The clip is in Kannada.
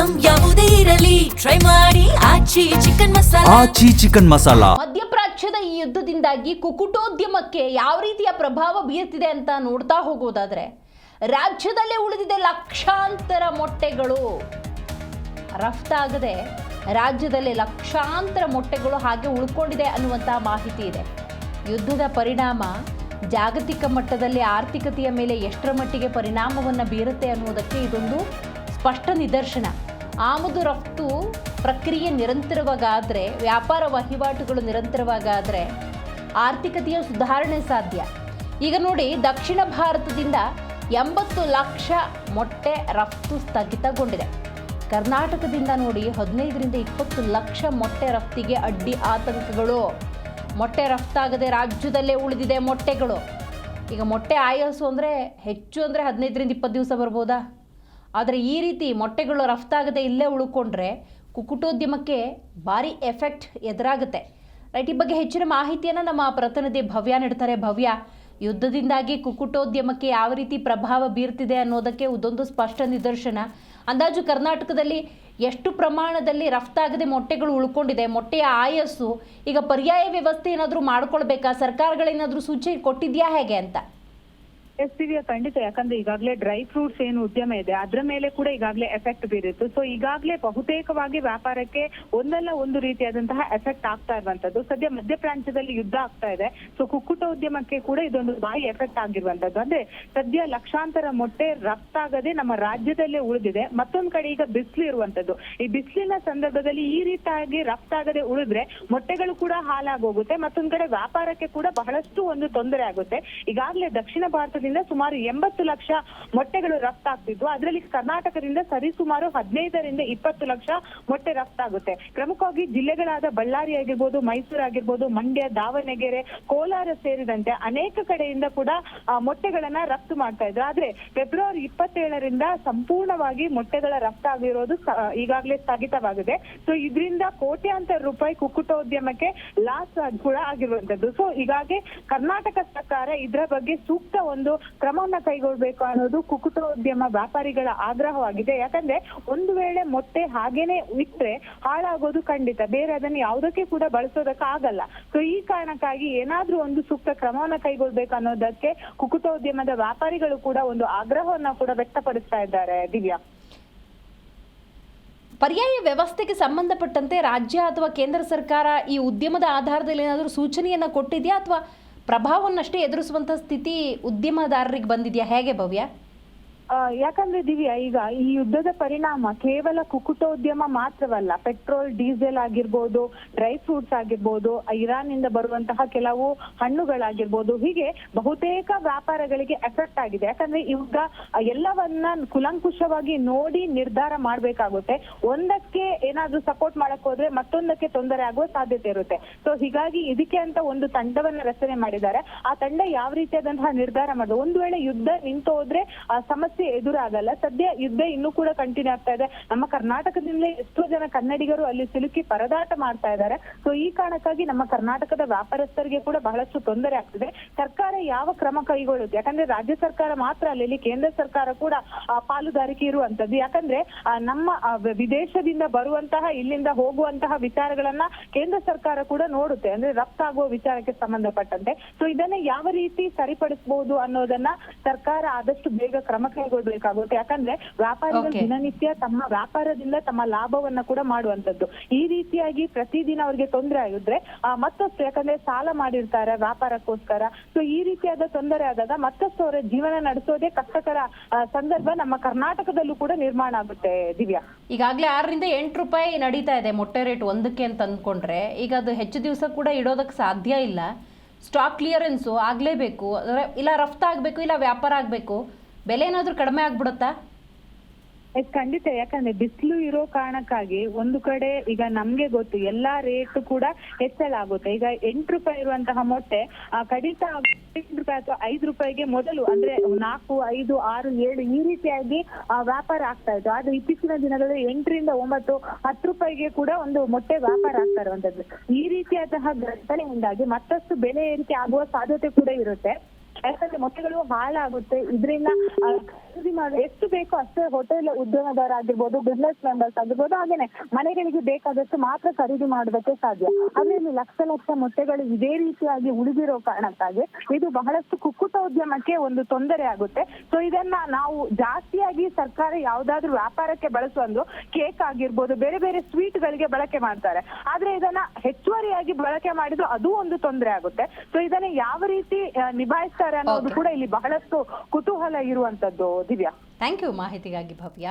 ಐಟಂ ಯಾವುದೇ ಇರಲಿ ಟ್ರೈ ಮಾಡಿ ಆಚಿ ಚಿಕನ್ ಮಸಾಲಾ. ಮಧ್ಯಪ್ರಾಚ್ಯದ ಈ ಯುದ್ಧದಿಂದಾಗಿ ಕುಕ್ಕುಟೋದ್ಯಮಕ್ಕೆ ಯಾವ ರೀತಿಯ ಪ್ರಭಾವ ಬೀರ್ತಿದೆ ಅಂತ ನೋಡ್ತಾ ಹೋಗೋದಾದ್ರೆ ರಾಜ್ಯದಲ್ಲೇ ಉಳಿದಿದೆ ಲಕ್ಷಾಂತರ ಮೊಟ್ಟೆಗಳು ರಫ್ತಾಗದೆ ರಾಜ್ಯದಲ್ಲಿ ಲಕ್ಷಾಂತರ ಮೊಟ್ಟೆಗಳು ಹಾಗೆ ಉಳ್ಕೊಂಡಿದೆ ಅನ್ನುವಂಥ ಮಾಹಿತಿ ಇದೆ. ಯುದ್ಧದ ಪರಿಣಾಮ ಜಾಗತಿಕ ಮಟ್ಟದಲ್ಲಿ ಆರ್ಥಿಕತೆಯ ಮೇಲೆ ಎಷ್ಟರ ಮಟ್ಟಿಗೆ ಪರಿಣಾಮವನ್ನು ಬೀರುತ್ತೆ ಅನ್ನೋದಕ್ಕೆ ಇದೊಂದು ಸ್ಪಷ್ಟ ನಿದರ್ಶನ. ಆಮದು ರಫ್ತು ಪ್ರಕ್ರಿಯೆ ನಿರಂತರವಾಗಾದರೆ, ವ್ಯಾಪಾರ ವಹಿವಾಟುಗಳು ನಿರಂತರವಾಗಾದರೆ ಆರ್ಥಿಕತೆಯ ಸುಧಾರಣೆ ಸಾಧ್ಯ. ಈಗ ನೋಡಿ, ದಕ್ಷಿಣ ಭಾರತದಿಂದ 80 ಲಕ್ಷ ಮೊಟ್ಟೆ ರಫ್ತು ಸ್ಥಗಿತಗೊಂಡಿದೆ. ಕರ್ನಾಟಕದಿಂದ ನೋಡಿ 15ರಿಂದ 20 ಲಕ್ಷ ಮೊಟ್ಟೆ ರಫ್ತಿಗೆ ಅಡ್ಡಿ ಆತಂಕಗಳು. ಮೊಟ್ಟೆ ರಫ್ತಾಗದೆ ರಾಜ್ಯದಲ್ಲೇ ಉಳಿದಿದೆ ಮೊಟ್ಟೆಗಳು. ಈಗ ಮೊಟ್ಟೆ ಆಯಸ್ಸು ಅಂದರೆ ಹೆಚ್ಚು ಅಂದರೆ 15ರಿಂದ 20 ದಿವಸ ಬರ್ಬೋದಾ? ಆದರೆ ಈ ರೀತಿ ಮೊಟ್ಟೆಗಳು ರಫ್ತಾಗದೆ ಇಲ್ಲೇ ಉಳ್ಕೊಂಡ್ರೆ ಕುಕ್ಕುಟೋದ್ಯಮಕ್ಕೆ ಭಾರಿ ಎಫೆಕ್ಟ್ ಎದುರಾಗುತ್ತೆ. ರೈಟ್, ಈ ಬಗ್ಗೆ ಹೆಚ್ಚಿನ ಮಾಹಿತಿಯನ್ನು ನಮ್ಮ ಪ್ರತಿನಿಧಿ ಭವ್ಯ ನೀಡ್ತಾರೆ. ಭವ್ಯ, ಯುದ್ಧದಿಂದಾಗಿ ಕುಕ್ಕುಟೋದ್ಯಮಕ್ಕೆ ಯಾವ ರೀತಿ ಪ್ರಭಾವ ಬೀರ್ತಿದೆ ಅನ್ನೋದಕ್ಕೆ ಇದೊಂದು ಸ್ಪಷ್ಟ ನಿದರ್ಶನ. ಅಂದಾಜು ಕರ್ನಾಟಕದಲ್ಲಿ ಎಷ್ಟು ಪ್ರಮಾಣದಲ್ಲಿ ರಫ್ತಾಗದೆ ಮೊಟ್ಟೆಗಳು ಉಳ್ಕೊಂಡಿದೆ? ಮೊಟ್ಟೆಯ ಆಯಸ್ಸು ಈಗ ಪರ್ಯಾಯ ವ್ಯವಸ್ಥೆ ಏನಾದರೂ ಮಾಡ್ಕೊಳ್ಬೇಕಾ? ಸರ್ಕಾರಗಳೇನಾದರೂ ಸೂಚನೆ ಕೊಟ್ಟಿದ್ಯಾ ಹೇಗೆ ಅಂತ? ಎಸ್ ದಿವ್ಯಾ, ಖಂಡಿತ. ಯಾಕಂದ್ರೆ ಈಗಾಗಲೇ ಡ್ರೈ ಫ್ರೂಟ್ಸ್ ಏನು ಉದ್ಯಮ ಇದೆ ಅದರ ಮೇಲೆ ಕೂಡ ಈಗಾಗಲೇ ಎಫೆಕ್ಟ್ ಬೀರಿತ್ತು. ಸೊ ಈಗಾಗಲೇ ಬಹುತೇಕವಾಗಿ ವ್ಯಾಪಾರಕ್ಕೆ ಒಂದಲ್ಲ ಒಂದು ರೀತಿಯಾದಂತಹ ಎಫೆಕ್ಟ್ ಆಗ್ತಾ ಇರುವಂತದ್ದು. ಸದ್ಯ ಮಧ್ಯಪ್ರಾಚ್ಯದಲ್ಲಿ ಯುದ್ಧ ಆಗ್ತಾ ಇದೆ. ಸೊ ಕುಕ್ಕುಟ ಉದ್ಯಮಕ್ಕೆ ಕೂಡ ಇದೊಂದು ಭಾರಿ ಎಫೆಕ್ಟ್ ಆಗಿರುವಂತದ್ದು. ಅಂದ್ರೆ ಸದ್ಯ ಲಕ್ಷಾಂತರ ಮೊಟ್ಟೆ ರಫ್ತಾಗದೆ ನಮ್ಮ ರಾಜ್ಯದಲ್ಲೇ ಉಳಿದಿದೆ. ಮತ್ತೊಂದ್ ಕಡೆ ಈಗ ಬಿಸಿಲು ಇರುವಂತದ್ದು. ಈ ಬಿಸಿಲಿನ ಸಂದರ್ಭದಲ್ಲಿ ಈ ರೀತಿಯಾಗಿ ರಫ್ತಾಗದೆ ಉಳಿದ್ರೆ ಮೊಟ್ಟೆಗಳು ಕೂಡ ಹಾಳಾಗೋಗುತ್ತೆ. ಮತ್ತೊಂದ್ ಕಡೆ ವ್ಯಾಪಾರಕ್ಕೆ ಕೂಡ ಬಹಳಷ್ಟು ಒಂದು ತೊಂದರೆ ಆಗುತ್ತೆ. ಈಗಾಗಲೇ ದಕ್ಷಿಣ ಭಾರತದಿಂದ ಸುಮಾರು 80 ಲಕ್ಷ ಮೊಟ್ಟೆಗಳು ರಫ್ತಾಗ್ತಿದ್ವು. ಅದರಲ್ಲಿ ಕರ್ನಾಟಕದಿಂದ ಸರಿಸುಮಾರು 15ರಿಂದ 20 ಲಕ್ಷ ಮೊಟ್ಟೆ ರಫ್ತಾಗುತ್ತೆ. ಪ್ರಮುಖವಾಗಿ ಜಿಲ್ಲೆಗಳಾದ ಬಳ್ಳಾರಿ ಆಗಿರ್ಬೋದು, ಮೈಸೂರು ಆಗಿರ್ಬೋದು, ಮಂಡ್ಯ, ದಾವಣಗೆರೆ, ಕೋಲಾರ ಸೇರಿದಂತೆ ಅನೇಕ ಕಡೆಯಿಂದ ಕೂಡ ಮೊಟ್ಟೆಗಳನ್ನ ರಫ್ತು ಮಾಡ್ತಾ ಇದ್ರು. ಆದ್ರೆ ಫೆಬ್ರವರಿ 27ರಿಂದ ಸಂಪೂರ್ಣವಾಗಿ ಮೊಟ್ಟೆಗಳ ರಫ್ತಾಗಿರೋದು ಈಗಾಗಲೇ ಸ್ಥಗಿತವಾಗಿದೆ. ಸೊ ಇದರಿಂದ ಕೋಟ್ಯಾಂತರ ರೂಪಾಯಿ ಕುಕ್ಕುಟೋದ್ಯಮಕ್ಕೆ ಲಾಸ್ ಕೂಡ ಆಗಿರುವಂತದ್ದು. ಸೊ ಹೀಗಾಗಿ ಕರ್ನಾಟಕ ಸರ್ಕಾರ ಇದರ ಬಗ್ಗೆ ಸೂಕ್ತ ಒಂದು ಕ್ರಮವನ್ನ ಕೈಗೊಳ್ಳಬೇಕು ಅನ್ನೋದು ಕುಕ್ಕುಟೋದ್ಯಮ ವ್ಯಾಪಾರಿಗಳ ಆಗ್ರಹವಾಗಿದೆ. ಯಾಕಂದ್ರೆ ಒಂದು ವೇಳೆ ಮೊಟ್ಟೆ ಹಾಗೇನೆ ಇಟ್ರೆ ಹಾಳಾಗೋದು ಖಂಡಿತ, ಬೇರೆ ಅದನ್ನು ಯಾವುದಕ್ಕೆ ಕೂಡ ಬಳಸೋದಕ್ಕೆ ಆಗಲ್ಲ. ಸೊ ಈ ಕಾರಣಕ್ಕಾಗಿ ಏನಾದ್ರೂ ಒಂದು ಸೂಕ್ತ ಕ್ರಮವನ್ನ ಕೈಗೊಳ್ಬೇಕು ಅನ್ನೋದಕ್ಕೆ ಕುಕ್ಕುಟೋದ್ಯಮದ ವ್ಯಾಪಾರಿಗಳು ಕೂಡ ಒಂದು ಆಗ್ರಹವನ್ನ ಕೂಡ ವ್ಯಕ್ತಪಡಿಸ್ತಾ ಇದ್ದಾರೆ. ದಿವ್ಯಾ, ಪರ್ಯಾಯ ವ್ಯವಸ್ಥೆಗೆ ಸಂಬಂಧಪಟ್ಟಂತೆ ರಾಜ್ಯ ಅಥವಾ ಕೇಂದ್ರ ಸರ್ಕಾರ ಈ ಉದ್ಯಮದ ಆಧಾರದಲ್ಲಿ ಏನಾದರೂ ಸೂಚನೆಯನ್ನು ಕೊಟ್ಟಿದೆಯಾ ಅಥವಾ ಪ್ರಭಾವವನ್ನಷ್ಟೇ ಎದುರಿಸುವಂಥ ಸ್ಥಿತಿ ಉದ್ಯಮದಾರರಿಗೆ ಬಂದಿದೆಯಾ? ಹೇಗೆ ಭವ್ಯ? ಯಾಕಂದ್ರೆ ದಿವ್ಯಾ, ಈಗ ಈ ಯುದ್ಧದ ಪರಿಣಾಮ ಕೇವಲ ಕುಕ್ಕುಟೋದ್ಯಮ ಮಾತ್ರವಲ್ಲ. ಪೆಟ್ರೋಲ್, ಡೀಸೆಲ್ ಆಗಿರ್ಬೋದು, ಡ್ರೈ ಫ್ರೂಟ್ಸ್ ಆಗಿರ್ಬೋದು, ಇರಾನ್ ನಿಂದ ಬರುವಂತಹ ಕೆಲವು ಹಣ್ಣುಗಳಾಗಿರ್ಬೋದು, ಹೀಗೆ ಬಹುತೇಕ ವ್ಯಾಪಾರಗಳಿಗೆ ಎಫೆಕ್ಟ್ ಆಗಿದೆ. ಯಾಕಂದ್ರೆ ಇವಾಗ ಎಲ್ಲವನ್ನ ಕುಲಂಕುಷವಾಗಿ ನೋಡಿ ನಿರ್ಧಾರ ಮಾಡ್ಬೇಕಾಗುತ್ತೆ. ಒಂದಕ್ಕೆ ಏನಾದ್ರೂ ಸಪೋರ್ಟ್ ಮಾಡಕ್ ಹೋದ್ರೆ ಮತ್ತೊಂದಕ್ಕೆ ತೊಂದರೆ ಆಗುವ ಸಾಧ್ಯತೆ ಇರುತ್ತೆ. ಸೊ ಹೀಗಾಗಿ ಇದಕ್ಕೆ ಅಂತ ಒಂದು ತಂಡವನ್ನ ರಚನೆ ಮಾಡಿದ್ದಾರೆ. ಆ ತಂಡ ಯಾವ ರೀತಿಯಾದಂತಹ ನಿರ್ಧಾರ ಮಾಡೋದು, ಒಂದು ವೇಳೆ ಯುದ್ಧ ನಿಂತು ಹೋದ್ರೆ ಸಮಸ್ಯೆ ಎದುರಾಗಲ್ಲ. ಸದ್ಯ ಯುದ್ಧ ಇನ್ನೂ ಕೂಡ ಕಂಟಿನ್ಯೂ ಆಗ್ತಾ ಇದೆ. ನಮ್ಮ ಕರ್ನಾಟಕದಿಂದಲೇ ಎಷ್ಟೋ ಜನ ಕನ್ನಡಿಗರು ಅಲ್ಲಿ ಸಿಲುಕಿ ಪರದಾಟ ಮಾಡ್ತಾ ಇದ್ದಾರೆ. ಸೊ ಈ ಕಾರಣಕ್ಕಾಗಿ ನಮ್ಮ ಕರ್ನಾಟಕದ ವ್ಯಾಪಾರಸ್ಥರಿಗೆ ಕೂಡ ಬಹಳಷ್ಟು ತೊಂದರೆ ಆಗ್ತಿದೆ. ಸರ್ಕಾರ ಯಾವ ಕ್ರಮ ಕೈಗೊಳ್ಳುತ್ತೆ? ಯಾಕಂದ್ರೆ ರಾಜ್ಯ ಸರ್ಕಾರ ಮಾತ್ರ ಅಲ್ಲ, ಇಲ್ಲಿ ಕೇಂದ್ರ ಸರ್ಕಾರ ಕೂಡ ಪಾಲುದಾರಿಕೆ ಇರುವಂತದ್ದು. ಯಾಕಂದ್ರೆ ನಮ್ಮ ವಿದೇಶದಿಂದ ಬರುವಂತಹ, ಇಲ್ಲಿಂದ ಹೋಗುವಂತಹ ವಿಚಾರಗಳನ್ನ ಕೇಂದ್ರ ಸರ್ಕಾರ ಕೂಡ ನೋಡುತ್ತೆ, ಅಂದ್ರೆ ರಫ್ತಾಗುವ ವಿಚಾರಕ್ಕೆ ಸಂಬಂಧಪಟ್ಟಂತೆ. ಸೊ ಇದನ್ನ ಯಾವ ರೀತಿ ಸರಿಪಡಿಸಬಹುದು ಅನ್ನೋದನ್ನ ಸರ್ಕಾರ ಆದಷ್ಟು ಬೇಗ ಕ್ರಮ ಕೈಗೊಳ್ಬೇಕಾಗುತ್ತೆ. ಯಾಕಂದ್ರೆ ವ್ಯಾಪಾರಿಗಳು ದಿನನಿತ್ಯ ತಮ್ಮ ವ್ಯಾಪಾರದಿಂದ ತಮ್ಮ ಲಾಭವನ್ನ ಕೂಡ ಮಾಡುವಂತದ್ದು. ಈ ರೀತಿಯಾಗಿ ಪ್ರತಿದಿನ ಅವ್ರಿಗೆ ತೊಂದರೆ ಆಗಿದ್ರೆ ಮತ್ತಷ್ಟು, ಯಾಕಂದ್ರೆ ಸಾಲ ಮಾಡಿರ್ತಾರೆ ವ್ಯಾಪಾರಕ್ಕೋಸ್ಕರ. ಸೊ ಈ ರೀತಿಯಾದ ತೊಂದರೆ ಆದಾಗ ಮತ್ತಷ್ಟು ಅವರ ಜೀವನ ನಡೆಸೋದೇ ಕಷ್ಟಕರ ಸಂದರ್ಭ ನಮ್ಮ ಕರ್ನಾಟಕದಲ್ಲೂ ಕೂಡ ನಿರ್ಮಾಣ ಆಗುತ್ತೆ. ದಿವ್ಯಾ, ಈಗಾಗಲೇ 6ರಿಂದ 8 ರೂಪಾಯಿ ನಡೀತಾ ಇದೆ ಮೊಟ್ಟೆ ರೇಟ್ ಒಂದಕ್ಕೆ ಅಂತ ಅಂದ್ಕೊಂಡ್ರೆ, ಈಗ ಅದು ಹೆಚ್ಚು ದಿವಸ ಕೂಡ ಇಡೋದಕ್ಕೆ ಸಾಧ್ಯ ಇಲ್ಲ. ಸ್ಟಾಕ್ ಕ್ಲಿಯರೆನ್ಸು ಆಗಲೇಬೇಕು, ಇಲ್ಲ ರಫ್ತಾಗಬೇಕು, ಇಲ್ಲ ವ್ಯಾಪಾರ ಆಗಬೇಕು. ಬೆಲೆ ಏನಾದರೂ ಕಡಿಮೆ ಆಗ್ಬಿಡುತ್ತಾ? ಖಂಡಿತ. ಯಾಕಂದ್ರೆ ಬಿಸಿಲು ಇರೋ ಕಾರಣಕ್ಕಾಗಿ ಒಂದು ಕಡೆ ಈಗ ನಮ್ಗೆ ಗೊತ್ತು ಎಲ್ಲಾ ರೇಟ್ ಕೂಡ ಹೆಚ್ಚಳ ಆಗುತ್ತೆ. ಈಗ 8 ರೂಪಾಯಿ ಇರುವಂತಹ ಮೊಟ್ಟೆ ಕಡಿತ 8 ರೂಪಾಯಿ ಅಥವಾ 5 ರೂಪಾಯಿಗೆ ಮೊದಲು ಅಂದ್ರೆ 4, 5, 6, 7 ಈ ರೀತಿಯಾಗಿ ವ್ಯಾಪಾರ ಆಗ್ತಾ ಇತ್ತು. ಆದ್ರೆ ಇತ್ತೀಚಿನ ದಿನಗಳಲ್ಲಿ 8ರಿಂದ 9, 10 ರೂಪಾಯಿಗೆ ಕೂಡ ಒಂದು ಮೊಟ್ಟೆ ವ್ಯಾಪಾರ ಆಗ್ತಾ ಇರುವಂತದ್ದು. ಈ ರೀತಿಯಾದಂತಹ ಘಟನೆಯಿಂದಾಗಿ ಮತ್ತಷ್ಟು ಬೆಲೆ ಏರಿಕೆ ಆಗುವ ಸಾಧ್ಯತೆ ಕೂಡ ಇರುತ್ತೆ. ಯಾಕಂದ್ರೆ ಮೊಟ್ಟೆಗಳು ಹಾಳಾಗುತ್ತೆ. ಇದರಿಂದ ಖರೀದಿ ಮಾಡಿ ಎಷ್ಟು ಬೇಕೋ ಅಷ್ಟೇ ಹೋಟೆಲ್ ಉದ್ಯಮದಾರ ಆಗಿರ್ಬೋದು, ಬಿಸ್ನೆಸ್ ಮೆಂಬರ್ಸ್ ಆಗಿರ್ಬೋದು, ಹಾಗೇನೆ ಮನೆಗಳಿಗೆ ಬೇಕಾದಷ್ಟು ಮಾತ್ರ ಖರೀದಿ ಮಾಡೋದಕ್ಕೆ ಸಾಧ್ಯ. ಆದ್ರೆ ಇಲ್ಲಿ ಲಕ್ಷ ಮೊಟ್ಟೆಗಳು ಇದೇ ರೀತಿಯಾಗಿ ಉಳಿದಿರೋ ಕಾರಣಕ್ಕಾಗಿ ಇದು ಬಹಳಷ್ಟು ಕುಕ್ಕುಟ ಉದ್ಯಮಕ್ಕೆ ಒಂದು ತೊಂದರೆ ಆಗುತ್ತೆ. ಸೊ ಇದನ್ನ ನಾವು ಜಾಸ್ತಿಯಾಗಿ ಸರ್ಕಾರ ಯಾವ್ದಾದ್ರು ವ್ಯಾಪಾರಕ್ಕೆ ಬಳಸುವ ಕೇಕ್ ಆಗಿರ್ಬೋದು, ಬೇರೆ ಬೇರೆ ಸ್ವೀಟ್ ಗಳಿಗೆ ಬಳಕೆ ಮಾಡ್ತಾರೆ. ಆದ್ರೆ ಇದನ್ನ ಹೆಚ್ಚುವರಿಯಾಗಿ ಬಳಕೆ ಮಾಡಿದ್ರು ಅದು ಒಂದು ತೊಂದರೆ ಆಗುತ್ತೆ. ಸೊ ಇದನ್ನ ಯಾವ ರೀತಿ ನಿಭಾಯಿಸ್ತಾರೆ ಅನ್ನೋದು ಕೂಡ ಇಲ್ಲಿ ಬಹಳಷ್ಟು ಕುತೂಹಲ ಇರುವಂತದ್ದು. ದಿವ್ಯಾ, ಥ್ಯಾಂಕ್ ಯು ಮಾಹಿತಿಗಾಗಿ ಭವ್ಯ.